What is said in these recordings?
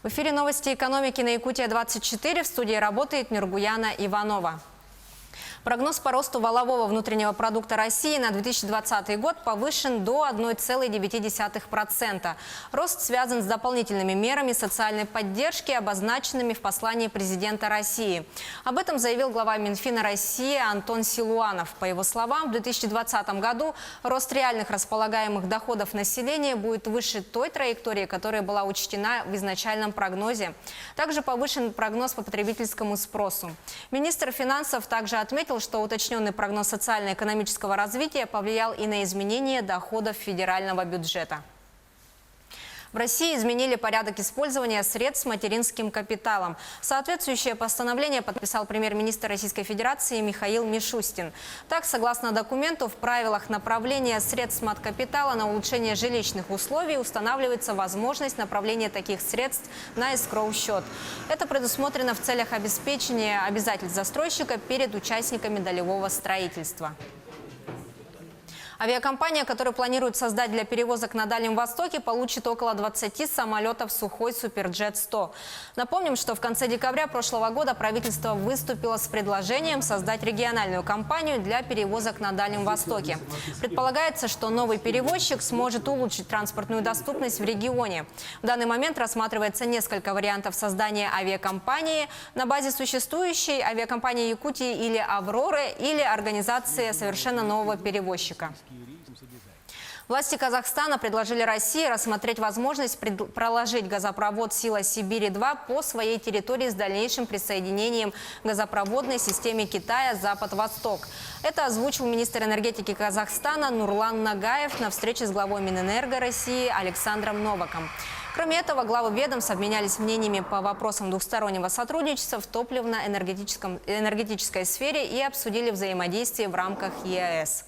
В эфире новости экономики на Якутия-24. В студии работает Нургуяна Иванова. Прогноз по росту валового внутреннего продукта России на 2020 год повышен до 1,9%. Рост связан с дополнительными мерами социальной поддержки, обозначенными в послании президента России. Об этом заявил глава Минфина России Антон Силуанов. По его словам, в 2020 году рост реальных располагаемых доходов населения будет выше той траектории, которая была учтена в изначальном прогнозе. Также повышен прогноз по потребительскому спросу. Министр финансов также отметил, что уточненный прогноз социально-экономического развития повлиял и на изменение доходов федерального бюджета. В России изменили порядок использования средств с материнским капиталом. Соответствующее постановление подписал премьер-министр Российской Федерации Михаил Мишустин. Так, согласно документу, в правилах направления средств маткапитала на улучшение жилищных условий устанавливается возможность направления таких средств на эскроу-счет. Это предусмотрено в целях обеспечения обязательств застройщика перед участниками долевого строительства. Авиакомпания, которую планируют создать для перевозок на Дальнем Востоке, получит около 20 самолетов Сухой Суперджет-100. Напомним, что в конце декабря прошлого года правительство выступило с предложением создать региональную компанию для перевозок на Дальнем Востоке. Предполагается, что новый перевозчик сможет улучшить транспортную доступность в регионе. В данный момент рассматривается несколько вариантов создания авиакомпании на базе существующей авиакомпании Якутии или «Авроры», или организации совершенно нового перевозчика. Власти Казахстана предложили России рассмотреть возможность проложить газопровод «Сила Сибири-2» по своей территории с дальнейшим присоединением к газопроводной системе Китая «Запад-Восток». Это озвучил министр энергетики Казахстана Нурлан Нагаев на встрече с главой Минэнерго России Александром Новаком. Кроме этого, главы ведомств обменялись мнениями по вопросам двухстороннего сотрудничества в топливно-энергетической сфере и обсудили взаимодействие в рамках ЕАЭС.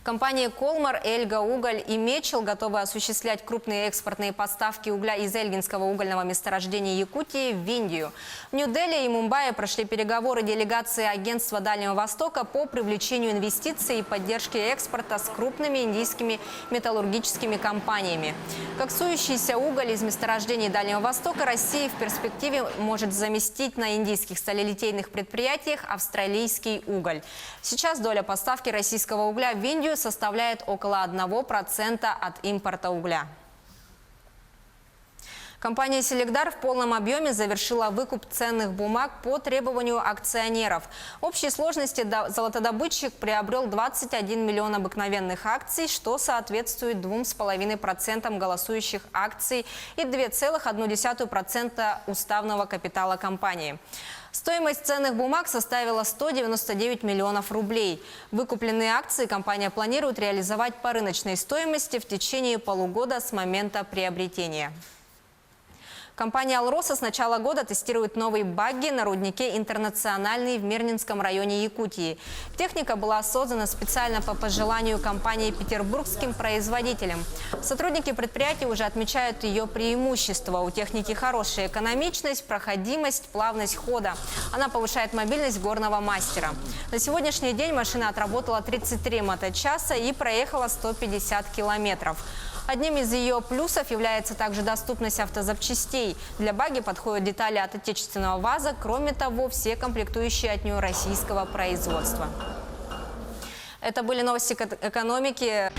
Компании «Колмар», «Эльга Уголь» и «Мечел» готовы осуществлять крупные экспортные поставки угля из Эльгинского угольного месторождения Якутии в Индию. В Нью-Дели и Мумбаи прошли переговоры делегации Агентства Дальнего Востока по привлечению инвестиций и поддержке экспорта с крупными индийскими металлургическими компаниями. Коксующийся уголь из месторождений Дальнего Востока Россия в перспективе может заместить на индийских сталелитейных предприятиях австралийский уголь. Сейчас доля поставки российского угля в Индию составляет около 1% от импорта угля. Компания «Селегдар» в полном объеме завершила выкуп ценных бумаг по требованию акционеров. В общей сложности золотодобытчик приобрел 21 миллион обыкновенных акций, что соответствует 2,5% голосующих акций и 2,1% уставного капитала компании. Стоимость ценных бумаг составила 199 миллионов рублей. Выкупленные акции компания планирует реализовать по рыночной стоимости в течение полугода с момента приобретения. Компания «Алроса» с начала года тестирует новые багги на руднике «Интернациональный» в Мирнинском районе Якутии. Техника была создана специально по пожеланию компании петербургским производителям. Сотрудники предприятия уже отмечают ее преимущества. У техники хорошая экономичность, проходимость, плавность хода. Она повышает мобильность горного мастера. На сегодняшний день машина отработала 33 моточаса и проехала 150 километров. Одним из ее плюсов является также доступность автозапчастей. Для багги подходят детали от отечественного ВАЗа. Кроме того, все комплектующие от нее российского производства. Это были новости экономики.